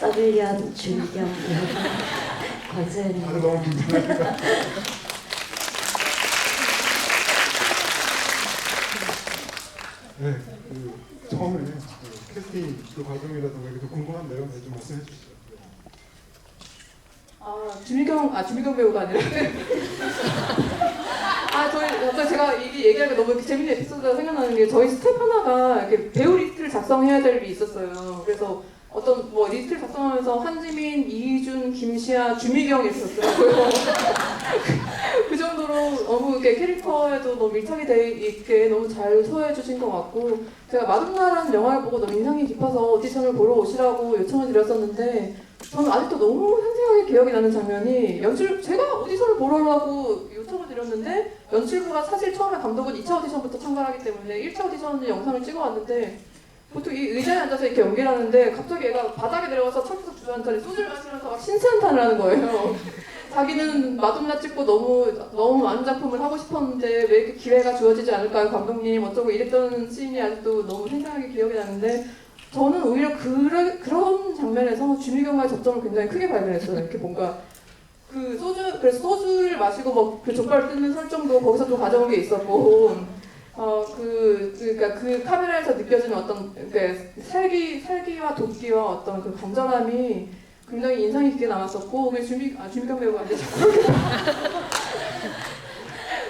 서빌리언 주미경 권소연입니다. 너무 긴장합니다. 네, 처음에 캐스팅 과정이라든가 이렇게 궁금한데요. 네, 좀 말씀해 주시죠. 주미경 배우가 아니라 갑자기 제가 이게 얘기하니까 너무 재밌는 에피소드가 생각나는 게 저희 스텝 하나가 이렇게 배우 리스트를 작성해야 될 일이 있었어요. 그래서 어떤 리스트를 작성하면서 한지민, 이희준, 김시아, 주미경 있었어요. 그 정도로 너무 이렇게 캐릭터에도 너무 밀착이 돼 있게 너무 잘 소화해 주신 것 같고, 제가 마동나라는 영화를 보고 너무 인상이 깊어서 오디션을 보러 오시라고 요청을 드렸었는데, 저는 아직도 너무 생생하게 기억이 나는 장면이, 제가 오디션을 보러 가고 요청을 드렸는데 연출부가 사실 처음에 감독은 2차 오디션부터 참가하기 때문에 1차 오디션 영상을 찍어왔는데, 보통 이 의자에 앉아서 이렇게 연기를 하는데 갑자기 얘가 바닥에 내려가서 철구석 주저앉아 소주를 마시면서 막 신세한탄을 하는 거예요. 자기는 마동나 찍고 너무 많은 작품을 하고 싶었는데 왜 이렇게 기회가 주어지지 않을까요, 감독님? 어쩌고 이랬던 씬이 아직도 너무 생생하게 기억이 나는데, 저는 오히려 그런 장면에서 주미경과의 접점을 굉장히 크게 발견했어요. 이렇게 뭔가 그래서 소주를 마시고 뭐 그 족발 뜯는 설정도 거기서 또 가져온 게 있었고, 그러니까 그 카메라에서 느껴지는 어떤 살기와 도끼와 어떤 그 건전함이 굉장히 인상 깊게 남았었고, 그게 주미경 배우가 아니죠.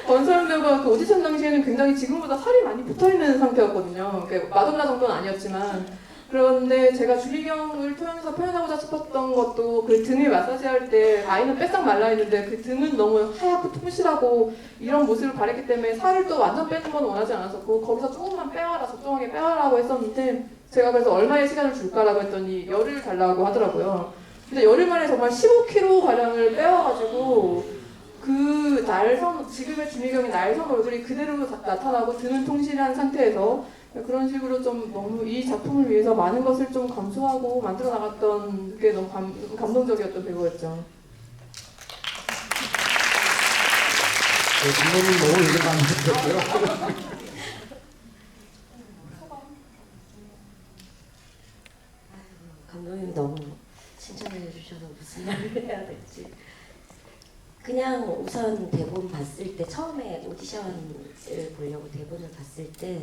권소연 배우가 그 오디션 당시에는 굉장히 지금보다 살이 많이 붙어있는 상태였거든요. 마돈나 정도는 아니었지만. 그런데 제가 주미경을 통해서 표현하고자 싶었던 것도 그 등을 마사지할 때 아이는 빼싹 말라있는데 그 등은 너무 하얗고 통실하고 이런 모습을 바랬기 때문에 살을 또 완전 빼는 건 원하지 않았었고, 거기서 조금만 빼와라, 적정하게 빼와라고 했었는데, 제가 그래서 얼마의 시간을 줄까라고 했더니 열을 달라고 하더라고요. 근데 열흘 만에 정말 15kg 가량을 빼와가지고 그 지금의 주미경의 날선 얼굴이 그대로 나타나고 등은 통실한 상태에서 그런 식으로 좀 너무 이 작품을 위해서 많은 것을 좀 감수하고 만들어 나갔던 게 너무 감동적이었던 배우였죠. 네, 감독님 너무 얘기 많이 해주셨고요. 감독님이 너무 칭찬해 주셔서 무슨 말을 해야 될지. 그냥 우선 대본 봤을 때, 처음에 오디션을 보려고 대본을 봤을 때,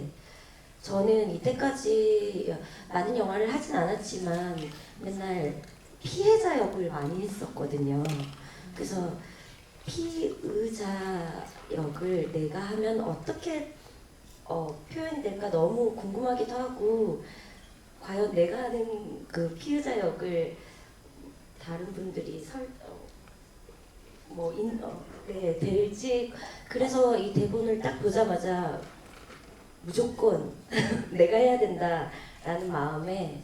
저는 이때까지 많은 영화를 하진 않았지만 맨날 피해자 역을 많이 했었거든요. 그래서 피의자 역을 내가 하면 어떻게 표현될까 너무 궁금하기도 하고, 과연 내가 하는 그 피의자 역을 다른 분들이 될지. 그래서 이 대본을 딱 보자마자 무조건 내가 해야 된다라는 마음에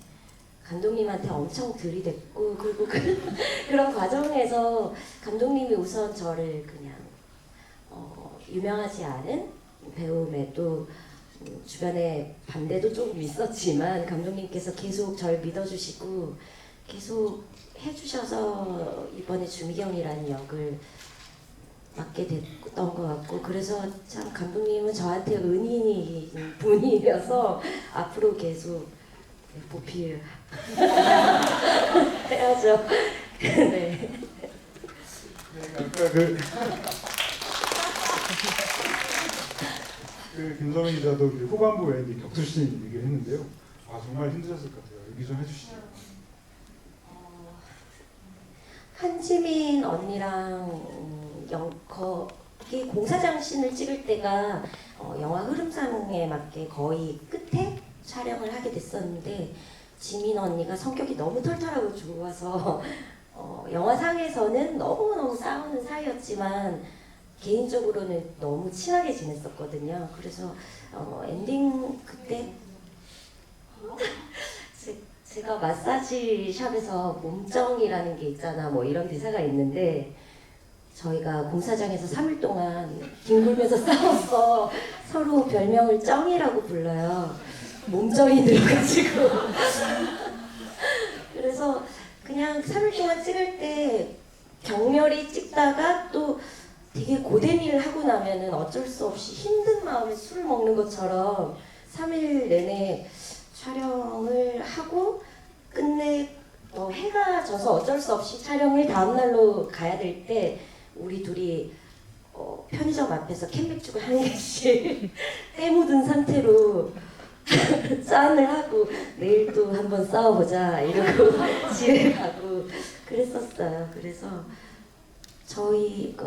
감독님한테 엄청 들이댔고, 그리고 그런 과정에서 감독님이 우선 저를 그냥 유명하지 않은 배우임에도 주변에 반대도 조금 있었지만 감독님께서 계속 저를 믿어주시고 계속 해주셔서 이번에 주미경이라는 역을 맡게 됐던 것 같고, 그래서 참 감독님은 저한테 은인인 분이어서 앞으로 계속 보필 해야죠. 네. 아까 김서민 기자도 후반부에 이제 격투신 얘기를 했는데요. 정말 힘드셨을 것 같아요. 얘기 좀 해주시죠. 한지민 언니랑 거기 공사장 씬을 찍을 때가 영화 흐름상에 맞게 거의 끝에 촬영을 하게 됐었는데, 지민 언니가 성격이 너무 털털하고 좋아서 영화상에서는 너무너무 싸우는 사이였지만 개인적으로는 너무 친하게 지냈었거든요. 그래서 엔딩 그때 제가 마사지 샵에서 몸정이라는 게 있잖아, 뭐 이런 대사가 있는데, 저희가 공사장에서 3일 동안 뒹굴면서 싸워서 서로 별명을 정이라고 불러요. 몸정이 들어가지고. 그래서 그냥 3일 동안 찍을 때 격렬히 찍다가 또 되게 고된 일을 하고 나면은 어쩔 수 없이 힘든 마음에 술을 먹는 것처럼 3일 내내 촬영을 하고 끝내 해가 져서 어쩔 수 없이 촬영을 다음 날로 가야 될 때 우리 둘이 편의점 앞에서 캔맥주를 한 개씩 때 묻은 상태로 짠을 하고 내일 또 한번 싸워보자 이러고 집에 가고 그랬었어요. 그래서 저희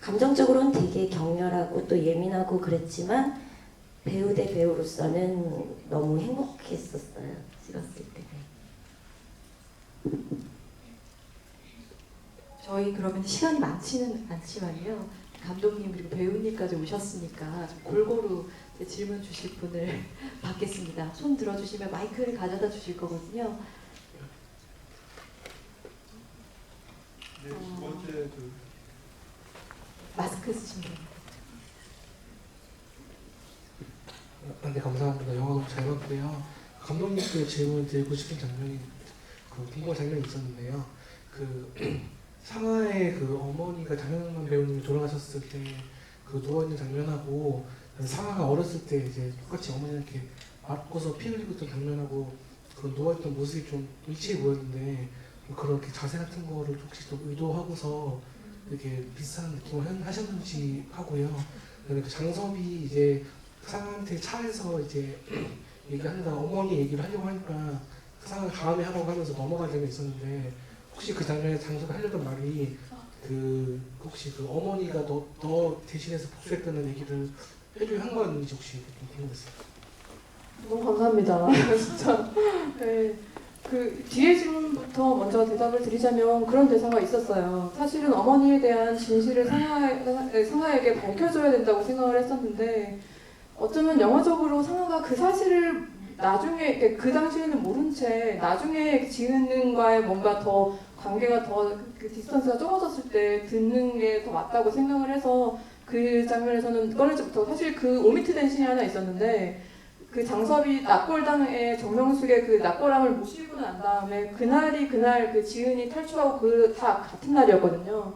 감정적으로는 되게 격렬하고 또 예민하고 그랬지만 배우 대 배우로서는 너무 행복했었어요. 찍었을 때. 저희 그러면 시간이 많지는 않지만요. 감독님 그리고 배우님까지 오셨으니까 좀 골고루 이제 질문 주실 분을 받겠습니다. 손 들어주시면 마이크를 가져다 주실 거거든요. 네, 두 번째 마스크 쓰시면 됩니다. 네, 감사합니다. 영화 너무 잘 봤고요. 감독님께 질문 드리고 싶은 장면이 궁금한 장면이 있었는데요. 상하의 어머니가 장현만 배우님이 돌아가셨을 때 누워 있는 장면하고 상하가 어렸을 때 이제 똑같이 어머니를 이렇게 맞고서 피 흘리고 있던 장면하고 누워 있던 모습이 좀 일치해 보였는데 그렇게 자세 같은 거를 혹시 또 의도하고서 이렇게 비슷한 느낌을 하셨는지 하고요. 그러니까 장섭이 이제 상한테 차에서 이제 얘기한다 어머니 얘기를 하려고 하니까 상하가 다음에 하라고 하면서 넘어갈 장면이 있었는데 혹시 그 장면에 장섭이 하려던 말이 혹시 어머니가 너 대신해서 복수했다는 얘기를 해주려 한 거였는지 혹시 좀 궁금했어요. 너무 감사합니다. 진짜. 네. 뒤에 질문부터 먼저 대답을 드리자면 그런 대사가 있었어요. 사실은 어머니에 대한 진실을 상하에게 밝혀줘야 된다고 생각을 했었는데 어쩌면 영화적으로 상하가 그 사실을 나중에 그 당시에는 모른 채 나중에 지은과의 뭔가 더 관계가 더 디스턴스가 좁아졌을 때 듣는 게 더 맞다고 생각을 해서 그 장면에서는 꺼내지부터 사실 오미트된 씬이 하나 있었는데 장섭이 납골당에 정명숙의 납골함을 모시고 난 다음에 그날 지은이 탈출하고 다 같은 날이었거든요.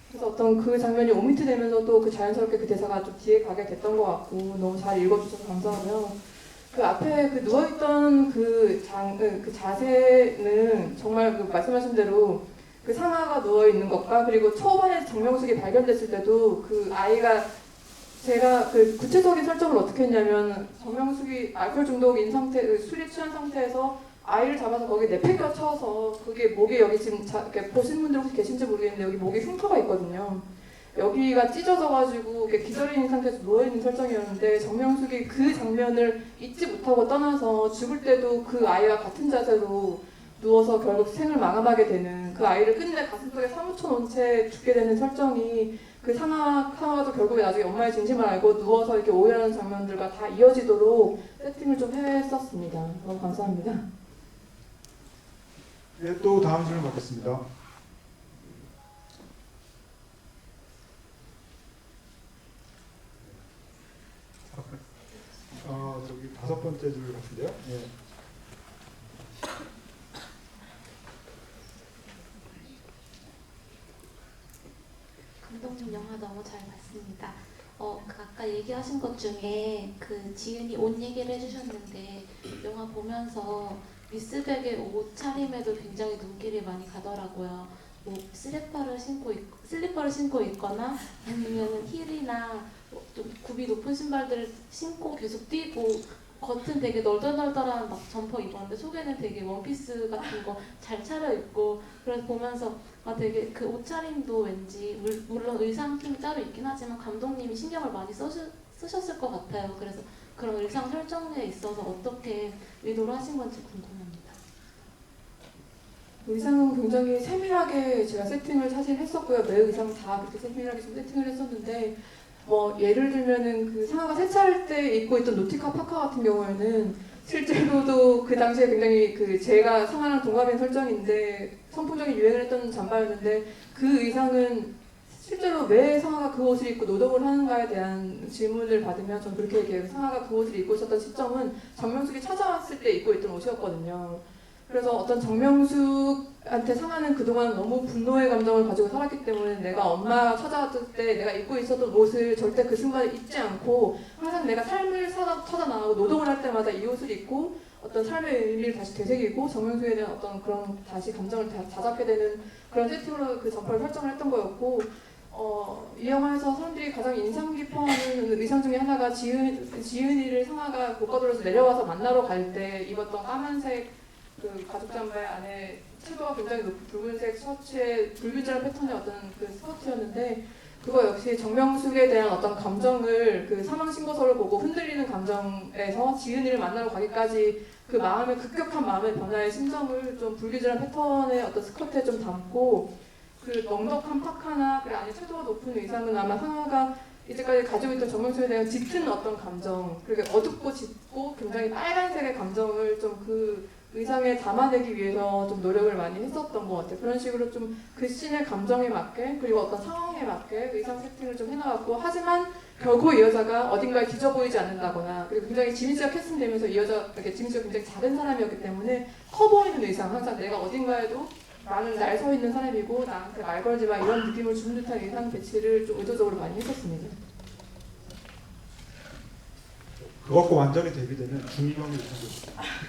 그래서 어떤 그 장면이 오미트되면서도 자연스럽게 그 대사가 좀 뒤에 가게 됐던 것 같고 너무 잘 읽어주셔서 감사하고요. 앞에 누워있던 자세는 정말 말씀하신 대로 상아가 누워있는 것과 그리고 초반에 정명숙이 발견됐을 때도 아이가 제가 구체적인 설정을 어떻게 했냐면 정명숙이 알코올 중독인 상태, 술에 취한 상태에서 아이를 잡아서 거기에 내팽겨 쳐서 그게 목에 여기 지금 보신 분들 혹시 계신지 모르겠는데 여기 목에 흉터가 있거든요. 여기가 찢어져가지고 기절인 상태에서 누워있는 설정이었는데 정명숙이 그 장면을 잊지 못하고 떠나서 죽을 때도 그 아이와 같은 자세로 누워서 결국 생을 마감하게 되는 아이를 끝내 가슴속에 사무쳐 놓은 채 죽게 되는 설정이 상하도 결국에 나중에 엄마의 진심을 알고 누워서 이렇게 오해하는 장면들과 다 이어지도록 세팅을 좀 했었습니다. 너무 감사합니다. 네, 또 다음 질문 받겠습니다. 저기 5번째 줄 같은데요. 네. 감독님 영화 너무 잘 봤습니다. 아까 얘기하신 것 중에 지은이 옷 얘기를 해주셨는데 영화 보면서 미스백의 옷차림에도 굉장히 눈길이 많이 가더라고요. 슬리퍼를 신고 있거나 아니면 힐이나 좀 굽이 높은 신발들을 신고 계속 뛰고 겉은 되게 널덜널덜한 점퍼 입었는데 속에는 되게 원피스 같은 거 잘 차려입고 그래서 보면서 되게 옷차림도 왠지 물론 의상팀이 따로 있긴 하지만 감독님이 신경을 많이 쓰셨을 것 같아요. 그래서 그런 의상 설정에 있어서 어떻게 의도를 하신 건지 궁금합니다. 의상은 굉장히 세밀하게 제가 세팅을 사실 했었고요. 매 의상 다 그렇게 세밀하게 좀 세팅을 했었는데 예를 들면은 상하가 세차할 때 입고 있던 노티카 파카 같은 경우에는 실제로도 그 당시에 굉장히 제가 상하랑 동갑인 설정인데 선풍적인 유행을 했던 잠바였는데 그 의상은 실제로 왜 상하가 그 옷을 입고 노동을 하는가에 대한 질문을 받으면 전 그렇게 얘기해요. 상하가 그 옷을 입고 있었던 시점은 정명숙이 찾아왔을 때 입고 있던 옷이었거든요. 그래서 어떤 정명숙한테 상하는 그동안 너무 분노의 감정을 가지고 살았기 때문에 내가 엄마가 찾아왔을 때 내가 입고 있었던 옷을 절대 그 순간에 잊지 않고 항상 내가 삶을 찾아 나가고 노동을 할 때마다 이 옷을 입고 어떤 삶의 의미를 다시 되새기고 정명수에 대한 어떤 그런 다시 감정을 다잡게 되는 그런 세팅으로 그 전파를 설정을 했던 거였고 이 영화에서 사람들이 가장 인상 깊어하는 의상 중에 하나가 지은이를 상아가 고가도로에서 내려와서 만나러 갈 때 입었던 까만색 그 가죽 잠바에 안에 채도가 굉장히 높은 붉은색 셔츠에 불규절한 패턴의 어떤 그 스커트였는데 그거 역시 정명숙에 대한 어떤 감정을 그 사망 신고서를 보고 흔들리는 감정에서 지은이를 만나러 가기까지 그 마음의 급격한 마음의 변화의 심정을 좀 불규절한 패턴의 어떤 스커트에 좀 담고 그 넉넉한 파카나 그 안에 채도가 높은 의상은 아마 상아가 이제까지 가지고 있던 정명숙에 대한 짙은 어떤 감정 그리고 어둡고 짙고 굉장히 빨간색의 감정을 좀 그 의상에 담아내기 위해서 좀 노력을 많이 했었던 것 같아요. 그런 식으로 좀 그 씬의 감정에 맞게 그리고 어떤 상황에 맞게 의상 세팅을 좀 해나갔고 하지만 결국 이 여자가 어딘가에 뒤져 보이지 않는다거나 그리고 굉장히 지민씨가 캐스팅되면서 이 여자 이렇게 지민씨가 굉장히 작은 사람이었기 때문에 커 보이는 의상 항상 내가 어딘가에도 나는 날 서 있는 사람이고 나한테 말 걸지 마 이런 느낌을 주는 듯한 의상 배치를 좀 의도적으로 많이 했었습니다. 그거 갖고 완전히 대비되는 중이병이 있었어요.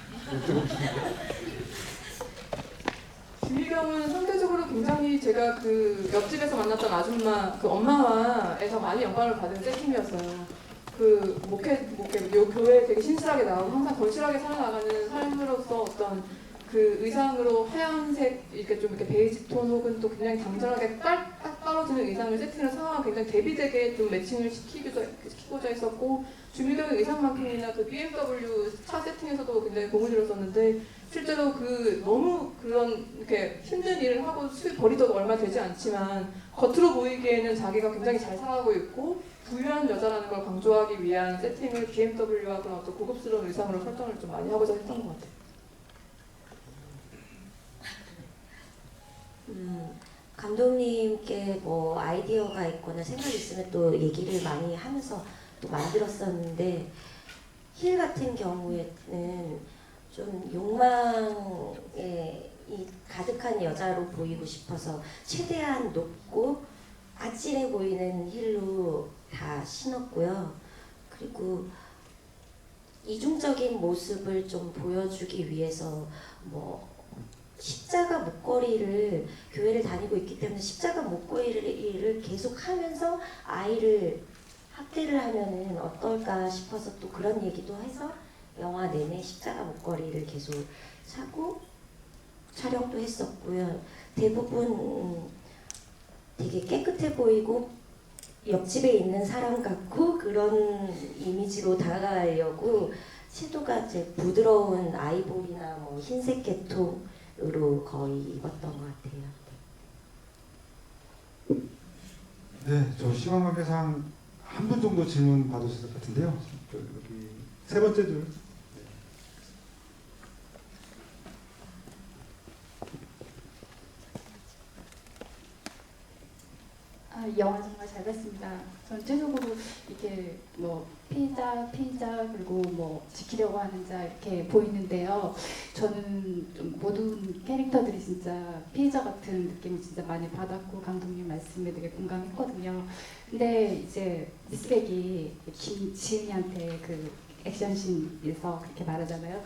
주미경은 상대적으로 굉장히 제가 그 옆집에서 만났던 아줌마 그 엄마와에서 많이 영감을 받은 세팅이었어요. 그 요 교회에 되게 신실하게 나오고 항상 건실하게 살아나가는 삶으로서 어떤 그 의상으로 하얀색 이렇게 좀 이렇게 베이지 톤 혹은 또 굉장히 당절하게 딱 떨어지는 의상을 세팅을 상황과 굉장히 대비되게 좀 매칭을 시키고자 했었고 주미경의 의상만큼이나 그 BMW 차 세팅에서도 굉장히 공을 들였었는데 실제로 그 너무 그런 이렇게 힘든 일을 하고 수입 벌이도 얼마 되지 않지만 겉으로 보이기에는 자기가 굉장히 잘 살아가고 있고 부유한 여자라는 걸 강조하기 위한 세팅을 BMW와 그런 어떤 고급스러운 의상으로 설정을 좀 많이 하고자 했던 것 같아요. 감독님께 뭐 아이디어가 있거나 생각이 있으면 또 얘기를 많이 하면서 또 만들었었는데 힐 같은 경우에는 좀 욕망에 이 가득한 여자로 보이고 싶어서 최대한 높고 아찔해 보이는 힐로 다 신었고요. 그리고 이중적인 모습을 좀 보여주기 위해서 뭐 십자가 목걸이를 교회를 다니고 있기 때문에 십자가 목걸이를 계속 하면서 아이를 학대를 하면은 어떨까 싶어서 또 그런 얘기도 해서 영화 내내 십자가 목걸이를 계속 차고 촬영도 했었고요. 대부분 되게 깨끗해 보이고 옆집에 있는 사람 같고 그런 이미지로 다가가려고 채도가 이제 부드러운 아이보리나 뭐 흰색 계통으로 거의 입었던 것 같아요. 네, 저 시간 관계상 한 분 정도 질문 받으실 것 같은데요. 여기 세 번째 줄. 영화 정말 잘 봤습니다. 전체적으로 이게 뭐 피해자 그리고 뭐 지키려고 하는 자 이렇게 보이는데요. 저는 좀 모든 캐릭터들이 진짜 피해자 같은 느낌을 진짜 많이 받았고 감독님 말씀에 되게 공감했거든요. 근데 이제 미스백이 김지은이한테 그 액션씬에서 그렇게 말하잖아요.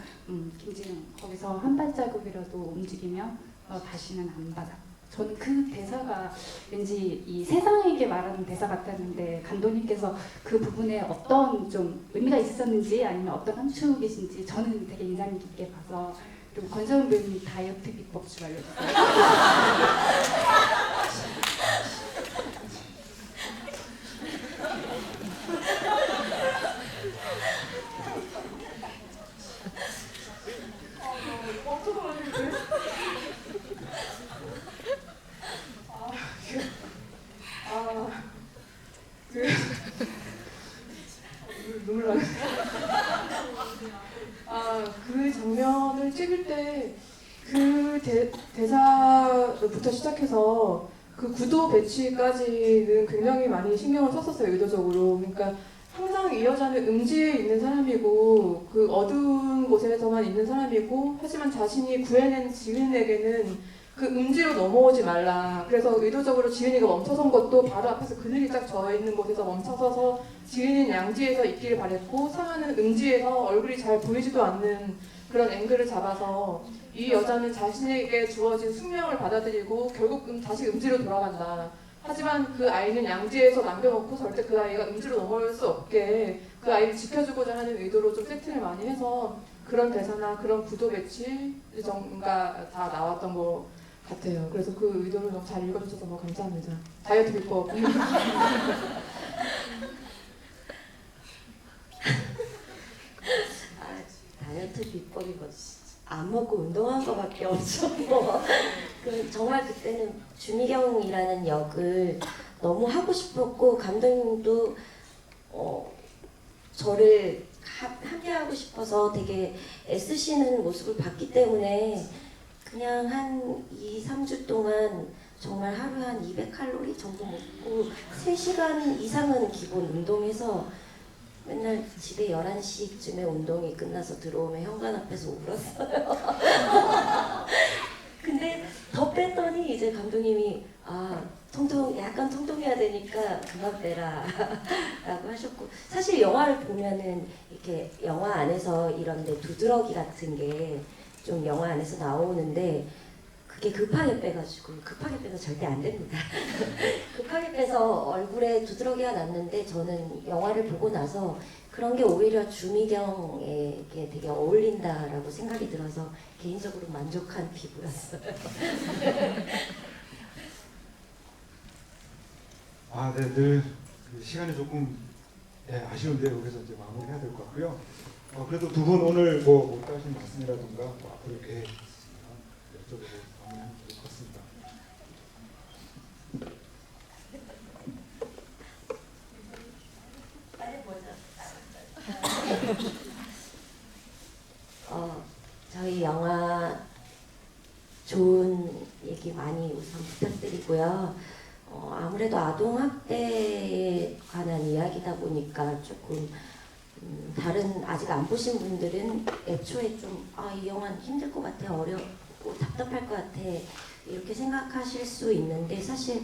김지은 거기서 한 발자국이라도 움직이면 다시는 안 받아. 저는 그 대사가 왠지 이 세상에게 말하는 대사 같았는데 감독님께서 그 부분에 어떤 좀 의미가 있었는지 아니면 어떤 함축이신지 저는 되게 인상 깊게 봐서 그리고 권서은 배우님 다이어트 비법 좀 알려주세요. 눈물 나네. 그 장면을 찍을 때 그 대사부터 시작해서 그 구도 배치까지는 굉장히 많이 신경을 썼었어요, 의도적으로. 그러니까 항상 이 여자는 음지에 있는 사람이고 그 어두운 곳에서만 있는 사람이고 하지만 자신이 구해낸 지은에게는 그 음지로 넘어오지 말라. 그래서 의도적으로 지은이가 멈춰선 것도 바로 앞에서 그늘이 딱 져 있는 곳에서 멈춰서서 지은이는 양지에서 있기를 바랬고 상아는 음지에서 얼굴이 잘 보이지도 않는 그런 그런 앵글을 잡아서 이 여자는 자신에게 주어진 숙명을 받아들이고 결국 다시 음지로 돌아간다. 하지만 그 아이는 양지에서 남겨놓고 절대 그 아이가 음지로 넘어올 수 없게 그 아이를 지켜주고자 하는 의도로 좀 세팅을 많이 해서 그런 대사나 그런 구도 배치가 다 나왔던 것 같아요. 그래서 그 의도를 너무 잘 읽어주셔서 너무 감사합니다. 다이어트 비법. 다이어트 비법이 뭐 안 먹고 운동한 거밖에 없죠. 뭐. 정말 그때는 주미경이라는 역을 너무 하고 싶었고 감독님도 저를 함께 하고 싶어서 되게 애쓰시는 모습을 봤기 때문에 그냥 한 2, 3주 동안 정말 하루에 한 200칼로리 정도 먹고 3시간 이상은 기본 운동해서 맨날 집에 11시쯤에 운동이 끝나서 들어오면 현관 앞에서 울었어요. 근데 더 뺐더니 이제 감독님이 약간 통통해야 되니까 그만 빼라 라고 하셨고, 사실 영화를 보면은 이렇게 영화 안에서 이런데 두드러기 같은 게 좀 영화 안에서 나오는데 그게 급하게 빼가지고, 급하게 빼서 절대 안 됩니다. 급하게 빼서 얼굴에 두드러기가 났는데 저는 영화를 보고 나서 그런 게 오히려 주미경에게 되게 어울린다라고 생각이 들어서 개인적으로 만족한 피부였어요. 네, 늘 시간이 조금 아쉬운데 여기서 이제 마무리해야 될 것 같고요. 그래도 두 분 오늘 못 하신 말씀이라든가 앞으로 계획 여쭤보고 마무리하면 좋을 것 같습니다. 저희 영화 좋은 얘기 많이 우선 부탁드리고요. 아무래도 아동학대에 관한 이야기다 보니까 조금 다른 아직 안 보신 분들은 애초에 좀 이 영화는 힘들 것 같아, 어렵고 답답할 것 같아 이렇게 생각하실 수 있는데, 사실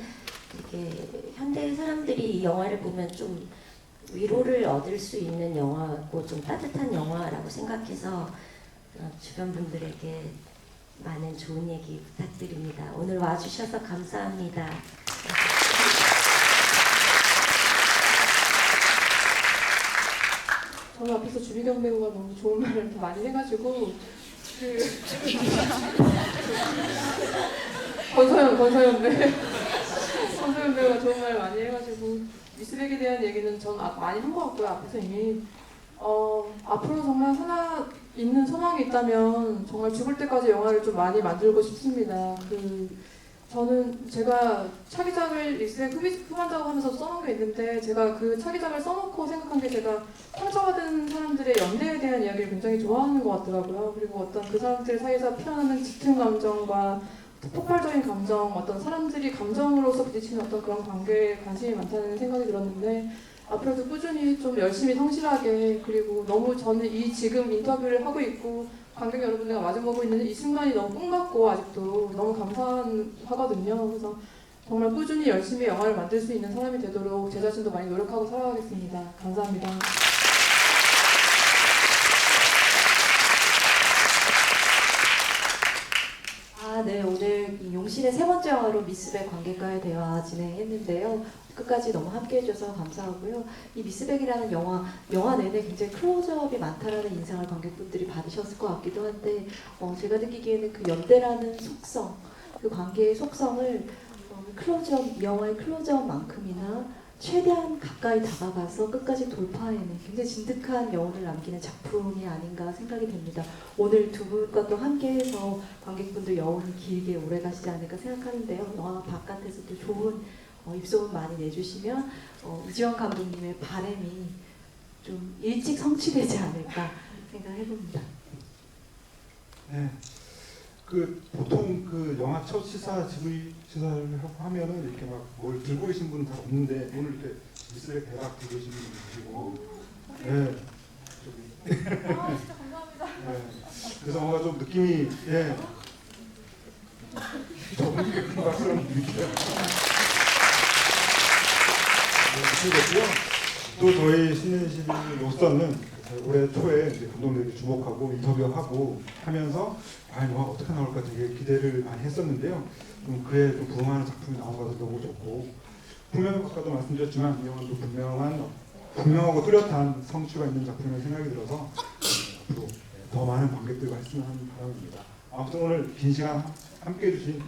이게 현대 사람들이 이 영화를 보면 좀 위로를 얻을 수 있는 영화고 좀 따뜻한 영화라고 생각해서 주변 분들에게 많은 좋은 얘기 부탁드립니다. 오늘 와주셔서 감사합니다. 저는 앞에서 주미경 배우가 너무 좋은 말을 많이 해가지고 권서연 배우가 좋은 말을 많이 해가지고 미스백에 대한 얘기는 전 많이 한 것 같고요. 앞에서 이미 앞으로 정말 하나 있는 소망이 있다면 정말 죽을 때까지 영화를 좀 많이 만들고 싶습니다. 저는 제가 차기작을 리스백 후반작을 하면서 써놓은 게 있는데, 제가 그 차기작을 써놓고 생각한 게, 제가 상처받은 사람들의 연대에 대한 이야기를 굉장히 좋아하는 것 같더라고요. 그리고 어떤 그 사람들 사이에서 피어나는 짙은 감정과 폭발적인 감정, 어떤 사람들이 감정으로서 부딪히는 어떤 그런 관계에 관심이 많다는 생각이 들었는데, 앞으로도 꾸준히 좀 열심히 성실하게, 그리고 너무 저는 이 지금 인터뷰를 하고 있고 관객 여러분들과 마주보고 있는 이 순간이 너무 꿈 같고 아직도 너무 감사하거든요. 그래서 정말 꾸준히 열심히 영화를 만들 수 있는 사람이 되도록 제 자신도 많이 노력하고 살아가겠습니다. 감사합니다. 네, 오늘 이 용신의 세 번째 영화로 미스백 관객과의 대화 진행했는데요. 끝까지 너무 함께 해주셔서 감사하고요. 이 미스백이라는 영화 내내 굉장히 클로즈업이 많다라는 인상을 관객분들이 받으셨을 것 같기도 한데, 제가 느끼기에는 그 연대라는 속성, 그 관계의 속성을 영화의 클로즈업만큼이나 최대한 가까이 다가가서 끝까지 돌파해낸 굉장히 진득한 여운을 남기는 작품이 아닌가 생각이 됩니다. 오늘 두 분과 또 함께해서 관객분들 여운이 길게 오래 가시지 않을까 생각하는데요. 영화 바깥에서도 좋은 입소문 많이 내주시면 이지원 감독님의 바람이 좀 일찍 성취되지 않을까 생각해봅니다. 네. 보통 영화 첫 시사를 하면은 이렇게 막 뭘 들고 계신 분은 다 없는데, 오늘 이렇게 미스백 대박 들고 계신 분이 계시고, 진짜 감사합니다. 그래서 뭔가 좀 느낌이 저분이 큰 박수를 드릴게요. 또 저희 신인실로서는 올해 초에 이제 감독님에게 주목하고 인터뷰하고 하면서 과연 영화가 어떻게 나올까 되게 기대를 많이 했었는데요. 좀 그에 좀 부응하는 작품이 나온 것 같아서 너무 좋고, 분명히 아까도 말씀드렸지만 이 영화도 분명하고 뚜렷한 성취가 있는 작품이라는 생각이 들어서 앞으로 더 많은 관객들과 했으면 하는 바람입니다. 아무튼 오늘 긴 시간 함께 해주신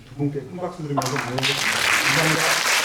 두 분께 큰 박수 드리면서 감사합니다.